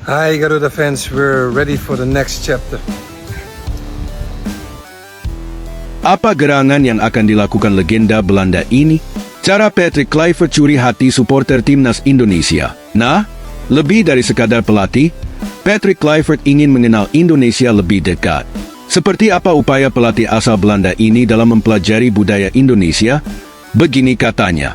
Hi Garuda fans, we're ready for the next chapter. Apa gerangan yang akan dilakukan legenda Belanda ini? Cara Patrick Kluivert curi hati supporter timnas Indonesia. Nah, lebih dari sekadar pelatih, Patrick Kluivert ingin mengenal Indonesia lebih dekat. Seperti apa upaya pelatih asal Belanda ini dalam mempelajari budaya Indonesia? Begini katanya.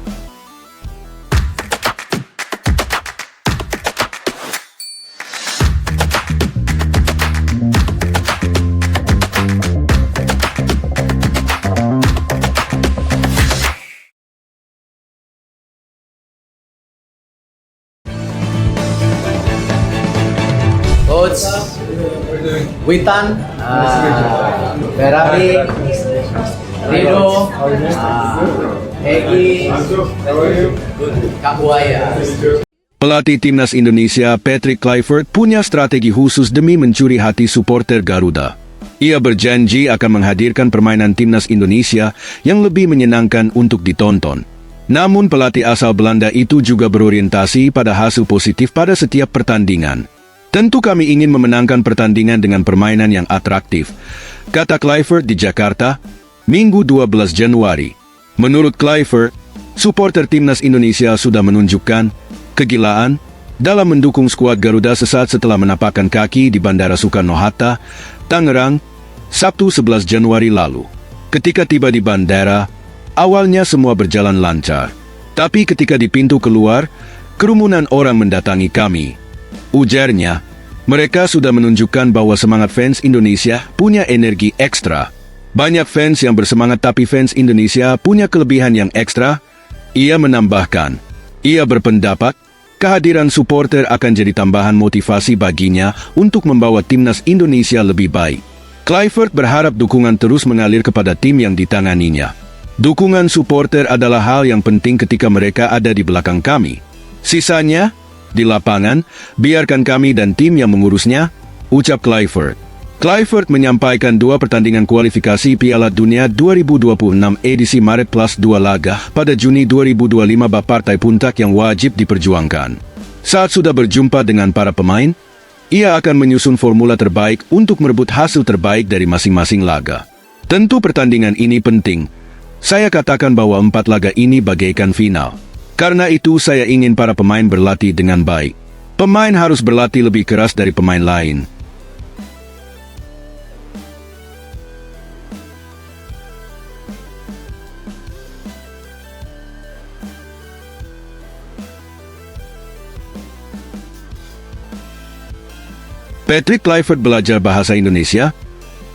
Coach Witan, Ferrari, Rido, Egi, Kak Buaya. Pelatih timnas Indonesia Patrick Kluivert punya strategi khusus demi mencuri hati supporter Garuda. Ia berjanji akan menghadirkan permainan timnas Indonesia yang lebih menyenangkan untuk ditonton. Namun pelatih asal Belanda itu juga berorientasi pada hasil positif pada setiap pertandingan. Tentu kami ingin memenangkan pertandingan dengan permainan yang atraktif, kata Kluivert di Jakarta, Minggu 12 Januari. Menurut Kluivert, supporter timnas Indonesia sudah menunjukkan kegilaan dalam mendukung skuad Garuda sesaat setelah menapakkan kaki di Bandara Soekarno-Hatta, Tangerang, Sabtu 11 Januari lalu. Ketika tiba di bandara, awalnya semua berjalan lancar. Tapi ketika di pintu keluar, kerumunan orang mendatangi kami. Ujarnya, mereka sudah menunjukkan bahwa semangat fans Indonesia punya energi ekstra. Banyak fans yang bersemangat tapi fans Indonesia punya kelebihan yang ekstra. Ia menambahkan, ia berpendapat, kehadiran supporter akan jadi tambahan motivasi baginya untuk membawa timnas Indonesia lebih baik. Kluivert berharap dukungan terus mengalir kepada tim yang ditanganinya. Dukungan supporter adalah hal yang penting ketika mereka ada di belakang kami. Sisanya, di lapangan, biarkan kami dan tim yang mengurusnya, ucap Kluivert. Kluivert menyampaikan 2 pertandingan kualifikasi Piala Dunia 2026 edisi Maret plus 2 laga pada Juni 2025 partai puncak yang wajib diperjuangkan. Saat sudah berjumpa dengan para pemain, ia akan menyusun formula terbaik untuk merebut hasil terbaik dari masing-masing laga. Tentu pertandingan ini penting. Saya katakan bahwa 4 laga ini bagaikan final. Karena itu saya ingin para pemain berlatih dengan baik. Pemain harus berlatih lebih keras dari pemain lain. Patrick Kluivert belajar bahasa Indonesia.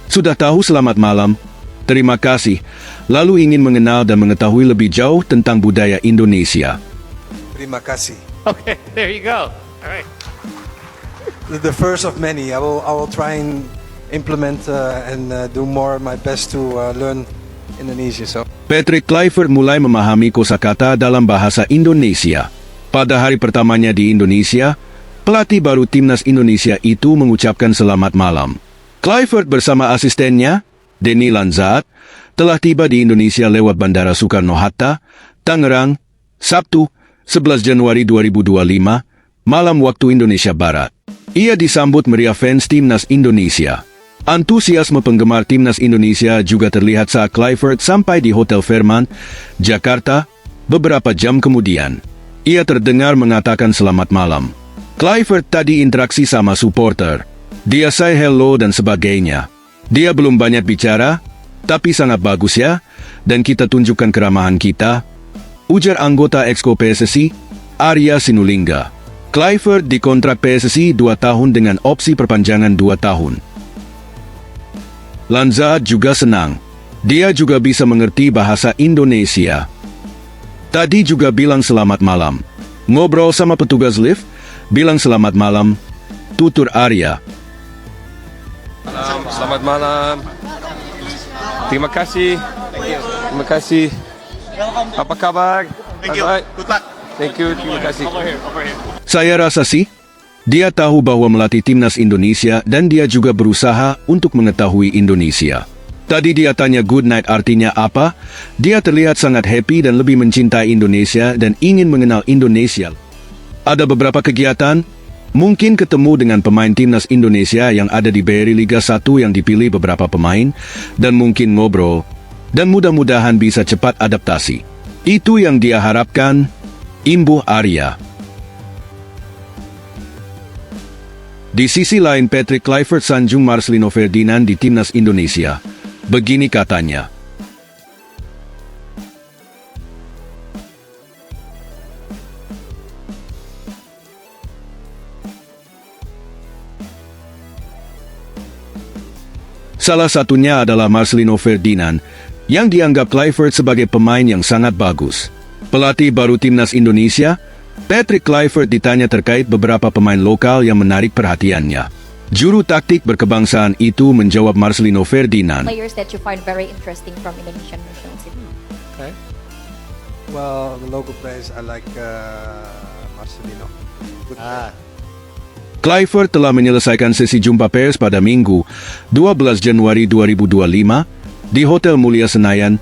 Sudah tahu selamat malam. Terima kasih. Lalu ingin mengenal dan mengetahui lebih jauh tentang budaya Indonesia. Terima kasih. Okay, there you go. All right. The first of many. I will try and implement and do more my best to learn Indonesia. So. Patrick Kluivert mulai memahami kosakata dalam bahasa Indonesia. Pada hari pertamanya di Indonesia, pelatih baru timnas Indonesia itu mengucapkan selamat malam. Kluivert bersama asistennya, Denny Lanzaat, telah tiba di Indonesia lewat Bandara Soekarno-Hatta, Tangerang, Sabtu, 11 Januari 2025, malam waktu Indonesia Barat. Ia disambut meriah fans timnas Indonesia. Antusiasme penggemar timnas Indonesia juga terlihat saat Kluivert sampai di Hotel Fairmont, Jakarta, beberapa jam kemudian. Ia terdengar mengatakan selamat malam. Kluivert tadi interaksi sama supporter. Dia say hello dan sebagainya. Dia belum banyak bicara, tapi sangat bagus ya, dan kita tunjukkan keramahan kita, ujar anggota Exco PSSI, Arya Sinulinga. Kluivert dikontrak PSSI 2 tahun dengan opsi perpanjangan 2 tahun. Lanzaat juga senang. Dia juga bisa mengerti bahasa Indonesia. Tadi juga bilang selamat malam. Ngobrol sama petugas lift, bilang selamat malam, tutur Arya. Selamat malam. Terima kasih. Terima kasih. Apa kabar? Thank you. Good luck. Thank you. Terima kasih. Saya rasa sih, dia tahu bahwa melatih timnas Indonesia dan dia juga berusaha untuk mengetahui Indonesia. Tadi dia tanya good night artinya apa, dia terlihat sangat happy dan lebih mencintai Indonesia dan ingin mengenal Indonesia. Ada beberapa kegiatan, Mungkin ketemu dengan pemain timnas Indonesia yang ada di BRI Liga 1 yang dipilih beberapa pemain, dan mungkin ngobrol, dan mudah-mudahan bisa cepat adaptasi. Itu yang dia harapkan, imbuh Arya. Di sisi lain, Patrick Kluivert sanjung Marcelino Ferdinand di timnas Indonesia. Begini katanya. Salah satunya adalah Marcelino Ferdinand, yang dianggap Kluivert sebagai pemain yang sangat bagus. Pelatih baru timnas Indonesia, Patrick Kluivert ditanya terkait beberapa pemain lokal yang menarik perhatiannya. Juru taktik berkebangsaan itu menjawab Marcelino Ferdinand. Players that you find very interesting from Indonesian national team. Okay. Well, the local players I like Marcelino. Good player. Kluivert telah menyelesaikan sesi jumpa pers pada Minggu, 12 Januari 2025, di Hotel Mulia Senayan,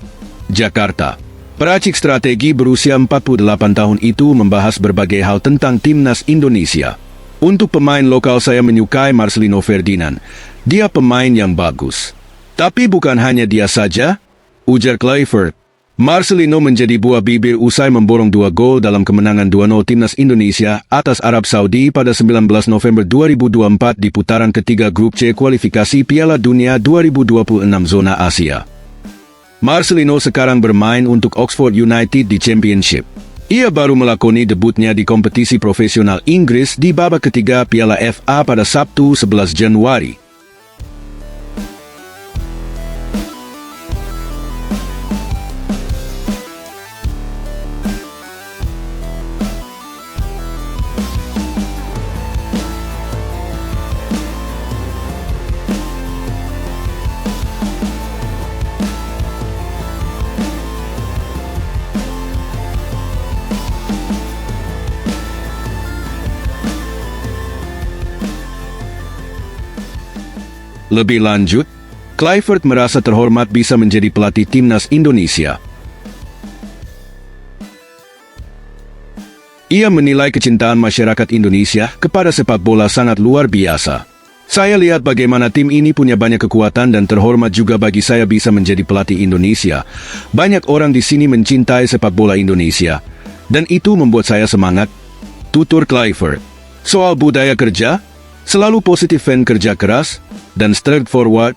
Jakarta. Peracik strategi berusia 48 tahun itu membahas berbagai hal tentang timnas Indonesia. Untuk pemain lokal saya menyukai Marcelino Ferdinand. Dia pemain yang bagus. Tapi bukan hanya dia saja, ujar Kluivert. Marcelino menjadi buah bibir usai memborong 2 gol dalam kemenangan 2-0 timnas Indonesia atas Arab Saudi pada 19 November 2024 di putaran ketiga grup C kualifikasi Piala Dunia 2026 zona Asia. Marcelino sekarang bermain untuk Oxford United di Championship. Ia baru melakoni debutnya di kompetisi profesional Inggris di babak ketiga Piala FA pada Sabtu 11 Januari. Lebih lanjut, Kluivert merasa terhormat bisa menjadi pelatih timnas Indonesia. Ia menilai kecintaan masyarakat Indonesia kepada sepak bola sangat luar biasa. Saya lihat bagaimana tim ini punya banyak kekuatan dan terhormat juga bagi saya bisa menjadi pelatih Indonesia. Banyak orang di sini mencintai sepak bola Indonesia, dan itu membuat saya semangat, tutur Kluivert. Soal budaya kerja, selalu positif fan kerja keras, dan straightforward,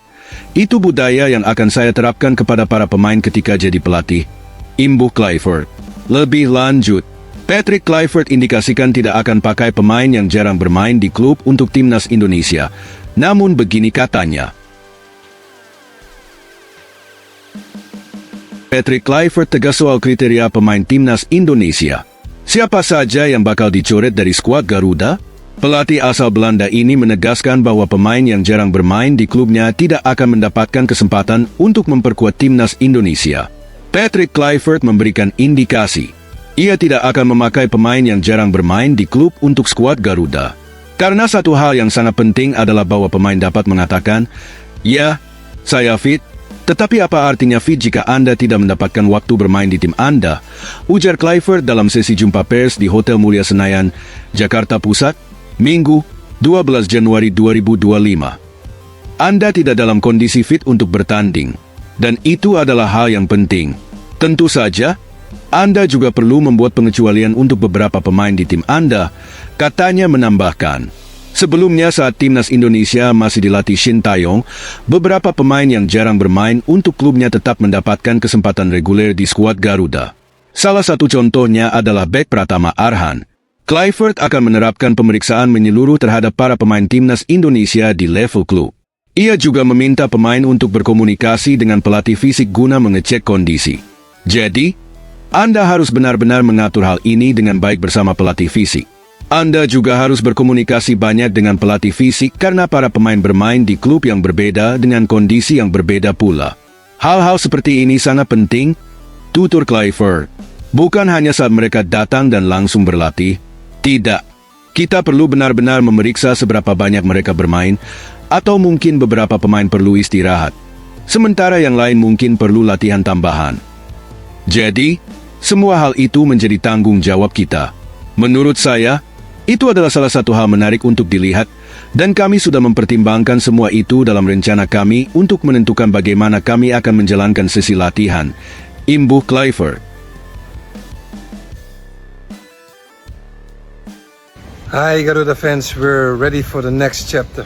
itu budaya yang akan saya terapkan kepada para pemain ketika jadi pelatih, imbuh Kluivert. Lebih lanjut, Patrick Kluivert indikasikan tidak akan pakai pemain yang jarang bermain di klub untuk timnas Indonesia. Namun begini katanya. Patrick Kluivert tegas soal kriteria pemain timnas Indonesia. Siapa saja yang bakal dicoret dari skuad Garuda? Pelatih asal Belanda ini menegaskan bahwa pemain yang jarang bermain di klubnya tidak akan mendapatkan kesempatan untuk memperkuat timnas Indonesia. Patrick Kluivert memberikan indikasi, ia tidak akan memakai pemain yang jarang bermain di klub untuk skuad Garuda. Karena satu hal yang sangat penting adalah bahwa pemain dapat mengatakan, "Ya, saya fit," tetapi apa artinya fit jika Anda tidak mendapatkan waktu bermain di tim Anda? Ujar Kluivert dalam sesi jumpa pers di Hotel Mulia Senayan, Jakarta Pusat, Minggu, 12 Januari 2025. Anda tidak dalam kondisi fit untuk bertanding, dan itu adalah hal yang penting. Tentu saja, Anda juga perlu membuat pengecualian untuk beberapa pemain di tim Anda, katanya menambahkan. Sebelumnya saat timnas Indonesia masih dilatih Shin Taeyong, beberapa pemain yang jarang bermain untuk klubnya tetap mendapatkan kesempatan reguler di skuad Garuda. Salah satu contohnya adalah bek Pratama Arhan. Kluivert akan menerapkan pemeriksaan menyeluruh terhadap para pemain timnas Indonesia di level klub. Ia juga meminta pemain untuk berkomunikasi dengan pelatih fisik guna mengecek kondisi. Jadi, Anda harus benar-benar mengatur hal ini dengan baik bersama pelatih fisik. Anda juga harus berkomunikasi banyak dengan pelatih fisik karena para pemain bermain di klub yang berbeda dengan kondisi yang berbeda pula. Hal-hal seperti ini sangat penting, tutur Kluivert. Bukan hanya saat mereka datang dan langsung berlatih. Tidak. Kita perlu benar-benar memeriksa seberapa banyak mereka bermain, atau mungkin beberapa pemain perlu istirahat. Sementara yang lain mungkin perlu latihan tambahan. Jadi, semua hal itu menjadi tanggung jawab kita. Menurut saya, Itu adalah salah satu hal menarik untuk dilihat, dan kami sudah mempertimbangkan semua itu dalam rencana kami untuk menentukan bagaimana kami akan menjalankan sesi latihan. Imbuh Clifford. Hi Garuda fans, we're ready for the next chapter.